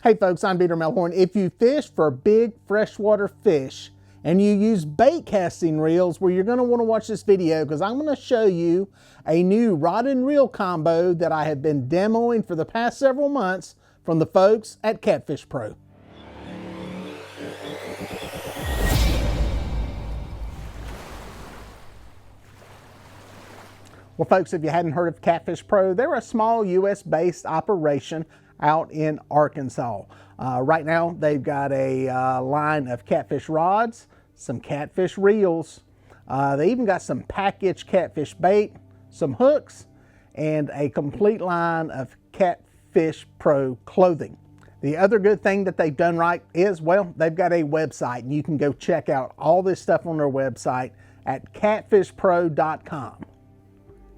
Hey folks, I'm Melhorn. If you fish for big freshwater fish and you use bait casting reels, well, you're going to want to watch this video because I'm going to show you a new rod and reel combo that I have been demoing for the past several months from the folks at Catfish Pro. Well, folks, if you hadn't heard of Catfish Pro, they're a small U.S.-based operation out in Arkansas. Right now, they've got a line of catfish rods, some catfish reels. They even got some packaged catfish bait, some hooks, and a complete line of Catfish Pro clothing. The other good thing that they've done right is, well, they've got a website, and you can go check out all this stuff on their website at catfishpro.com.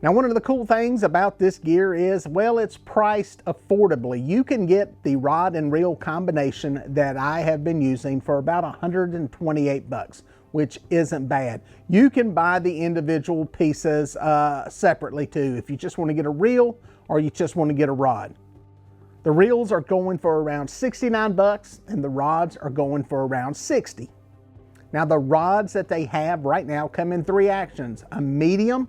Now, one of the cool things about this gear is, well, it's priced affordably. You can get the rod and reel combination that I have been using for about 128 bucks, which isn't bad. You can buy the individual pieces separately too, if you just want to get a reel or you just want to get a rod. The reels are going for around 69 bucks and the rods are going for around 60. Now, the rods that they have right now come in three actions: a medium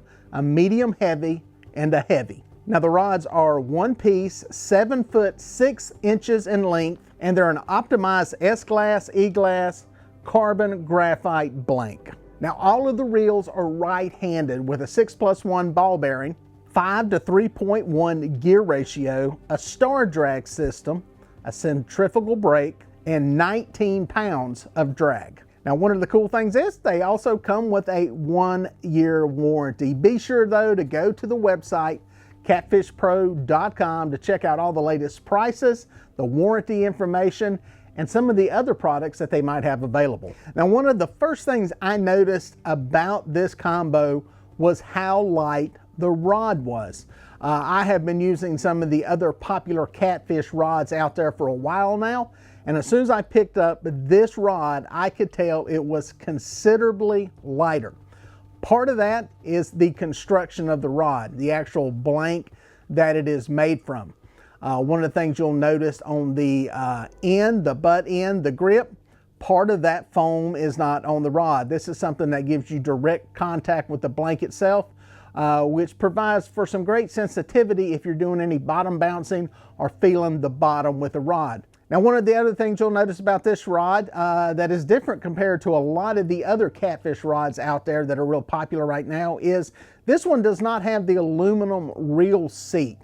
heavy, and a heavy. Now, the rods are one piece, 7 foot 6 inches in length, and they're an optimized S-glass, E-glass, carbon graphite blank. Now, all of the reels are right-handed with a 6+1 ball bearing, 5 to 3.1 gear ratio, a star drag system, a centrifugal brake, and 19 pounds of drag. Now, one of the cool things is they also come with a 1-year warranty. Be sure, though, to go to the website, catfishpro.com, to check out all the latest prices, the warranty information, and some of the other products that they might have available. Now, one of the first things I noticed about this combo was how light the rod was. I have been using some of the other popular catfish rods out there for a while now, and as soon as I picked up this rod, I could tell it was considerably lighter. Part of that is the construction of the rod, the actual blank that it is made from. One of the things you'll notice on the end, the butt end, the grip, part of that foam is not on the rod. This is something that gives you direct contact with the blank itself, which provides for some great sensitivity if you're doing any bottom bouncing or feeling the bottom with the rod. Now, one of the other things you'll notice about this rod that is different compared to a lot of the other catfish rods out there that are real popular right now is this one does not have the aluminum reel seat.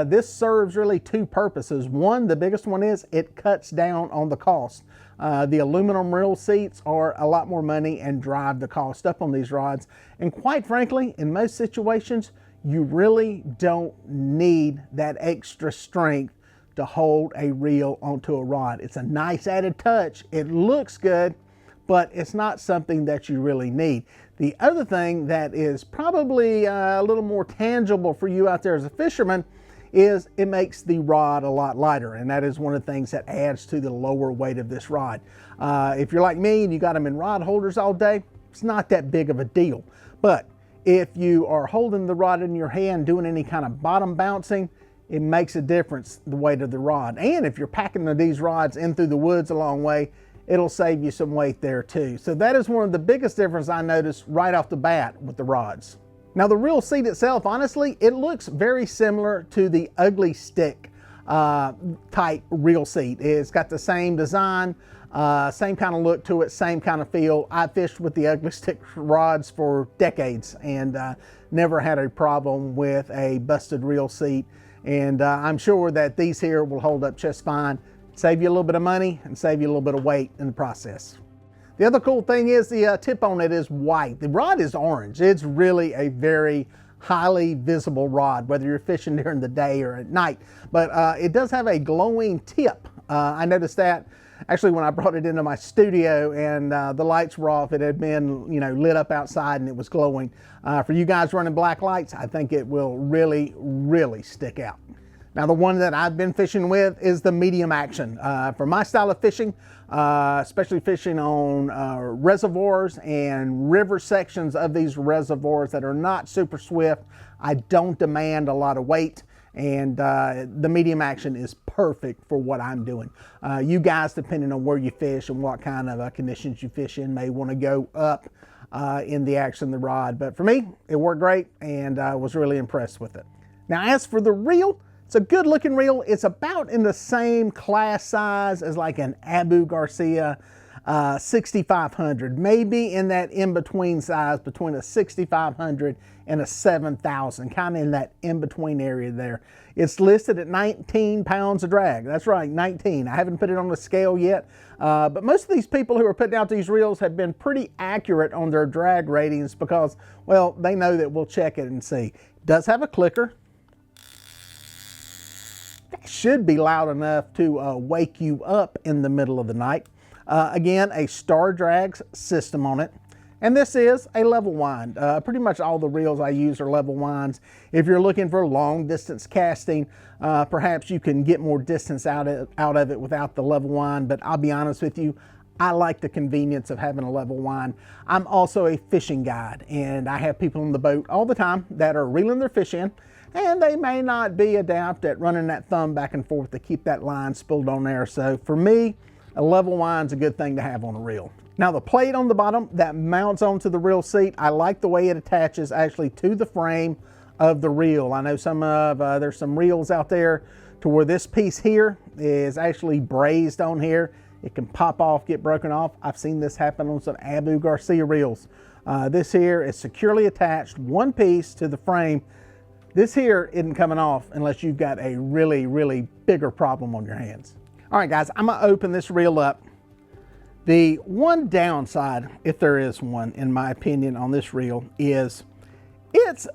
This serves really two purposes. One, the biggest one is it cuts down on the cost. The aluminum reel seats are a lot more money and drive the cost up on these rods. And quite frankly, in most situations, you really don't need that extra strength to hold a reel onto a rod. It's a nice added touch. It looks good, but it's not something that you really need. The other thing that is probably a little more tangible for you out there as a fisherman is it makes the rod a lot lighter, and that is one of the things that adds to the lower weight of this rod. If you're like me and you got them in rod holders all day, it's not that big of a deal. But if you are holding the rod in your hand, doing any kind of bottom bouncing, it makes a difference, the weight of the rod. And if you're packing these rods in through the woods a long way, it'll save you some weight there too. So that is one of the biggest differences I noticed right off the bat with the rods. Now, the reel seat itself, honestly, it looks very similar to the Ugly Stick type reel seat. It's got the same design, same kind of look to it, same kind of feel. I fished with the Ugly Stick rods for decades and never had a problem with a busted reel seat. And I'm sure that these here will hold up just fine, save you a little bit of money and save you a little bit of weight in the process. The other cool thing is the tip on it is white. The rod is orange. It's really a very highly visible rod, whether you're fishing during the day or at night. But it does have a glowing tip. I noticed that actually when I brought it into my studio and the lights were off. It had been, lit up outside and it was glowing. For you guys running black lights, I think it will really, really stick out. Now, the one that I've been fishing with is the medium action. For my style of fishing, especially fishing on reservoirs and river sections of these reservoirs that are not super swift, I don't demand a lot of weight. and the medium action is perfect for what I'm doing. You guys, depending on where you fish and what kind of conditions you fish in, may want to go up in the action of the rod, but for me, it worked great, and I was really impressed with it. Now, as for the reel, it's a good looking reel. It's about in the same class size as like an Abu Garcia 6500, maybe in that in-between size between a 6500 and a 7000, kind of in that in-between area there. It's listed at 19 pounds of drag. That's right, 19. I haven't put it on the scale yet, but most of these people who are putting out these reels have been pretty accurate on their drag ratings because, well, they know that we'll check it and see. It does have a clicker. That should be loud enough to wake you up in the middle of the night. Again, a Star Drags system on it. And this is a level wind. Pretty much all the reels I use are level winds. If you're looking for long distance casting, perhaps you can get more distance out of it without the level wind, but I'll be honest with you, I like the convenience of having a level wind. I'm also a fishing guide, and I have people on the boat all the time that are reeling their fish in, and they may not be adept at running that thumb back and forth to keep that line spooled on there. So for me, a level wind's a good thing to have on a reel. Now the plate on the bottom that mounts onto the reel seat, I like the way it attaches actually to the frame of the reel. I know there's some reels out there to where this piece here is actually brazed on here. It can pop off, get broken off. I've seen this happen on some Abu Garcia reels. This here is securely attached, one piece to the frame. This here isn't coming off unless you've got a really, really bigger problem on your hands. All right, guys, I'm gonna open this reel up. The one downside, if there is one, in my opinion, on this reel is it's,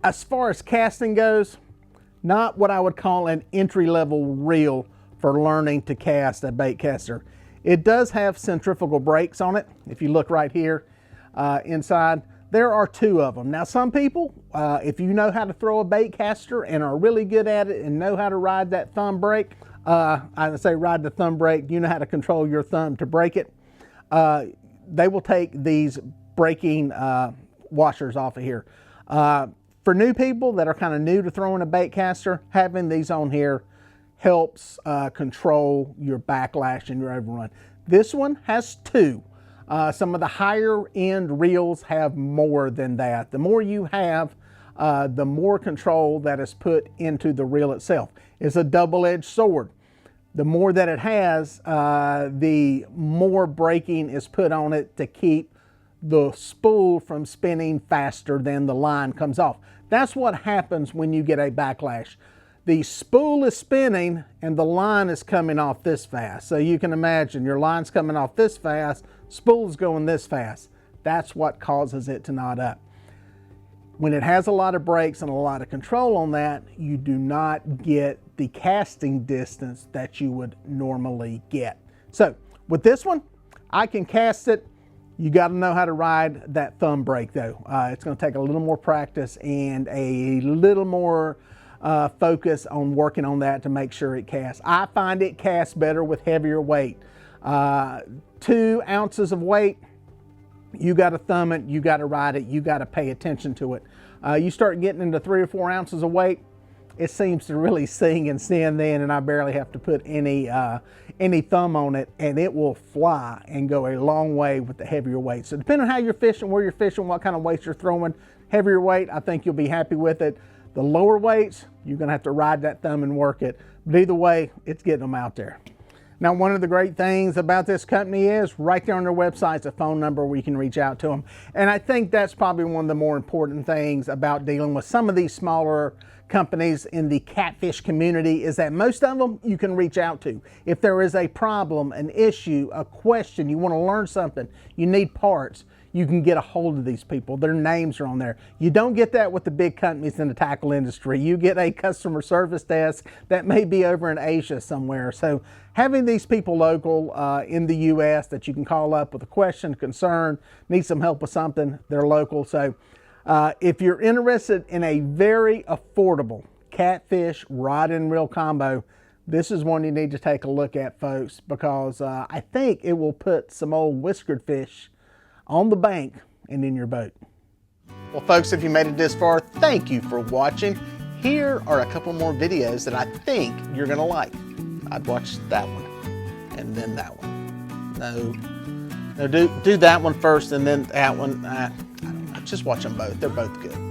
as far as casting goes, not what I would call an entry-level reel for learning to cast a bait caster. It does have centrifugal brakes on it. If you look right here inside, there are two of them. Now, some people, if you know how to throw a bait caster and are really good at it and know how to ride that thumb brake, I say ride the thumb brake, you know how to control your thumb to brake it, they will take these braking washers off of here. For new people that are kind of new to throwing a bait caster, having these on here helps control your backlash and your overrun. This one has two. Some of the higher end reels have more than that. The more you have, the more control that is put into the reel itself. It's a double-edged sword. The more that it has, the more braking is put on it to keep the spool from spinning faster than the line comes off. That's what happens when you get a backlash. The spool is spinning and the line is coming off this fast. So you can imagine your line's coming off this fast, spool's going this fast. That's what causes it to knot up. When it has a lot of brakes and a lot of control on that, you do not get the casting distance that you would normally get. So with this one, I can cast it. You got to know how to ride that thumb brake though. It's going to take a little more practice and a little more focus on working on that to make sure it casts. I find it casts better with heavier weight. 2 ounces of weight, you got to thumb it, you got to ride it, you got to pay attention to it. You start getting into 3 or 4 ounces of weight, it seems to really sing and sin then, and I barely have to put any thumb on it, and it will fly and go a long way with the heavier weight. So depending on how you're fishing, where you're fishing, what kind of weights you're throwing, heavier weight, I think you'll be happy with it. The lower weights, you're gonna have to ride that thumb and work it. But either way, it's getting them out there. Now, one of the great things about this company is right there on their website is a phone number where you can reach out to them. And I think that's probably one of the more important things about dealing with some of these smaller companies in the catfish community is that most of them you can reach out to. If there is a problem, an issue, a question, you want to learn something, you need parts, you can get a hold of these people. Their names are on there. You don't get that with the big companies in the tackle industry. You get a customer service desk that may be over in Asia somewhere. So having these people local in the US that you can call up with a question, concern, need some help with something, they're local. So if you're interested in a very affordable catfish rod and reel combo, this is one you need to take a look at, folks, because I think it will put some old whiskered fish on the bank and in your boat. Well, folks, if you made it this far, thank you for watching. Here are a couple more videos that I think you're gonna like. I'd watch that one and then that one. No, do that one first and then that one. I don't know, just watch them both. They're both good.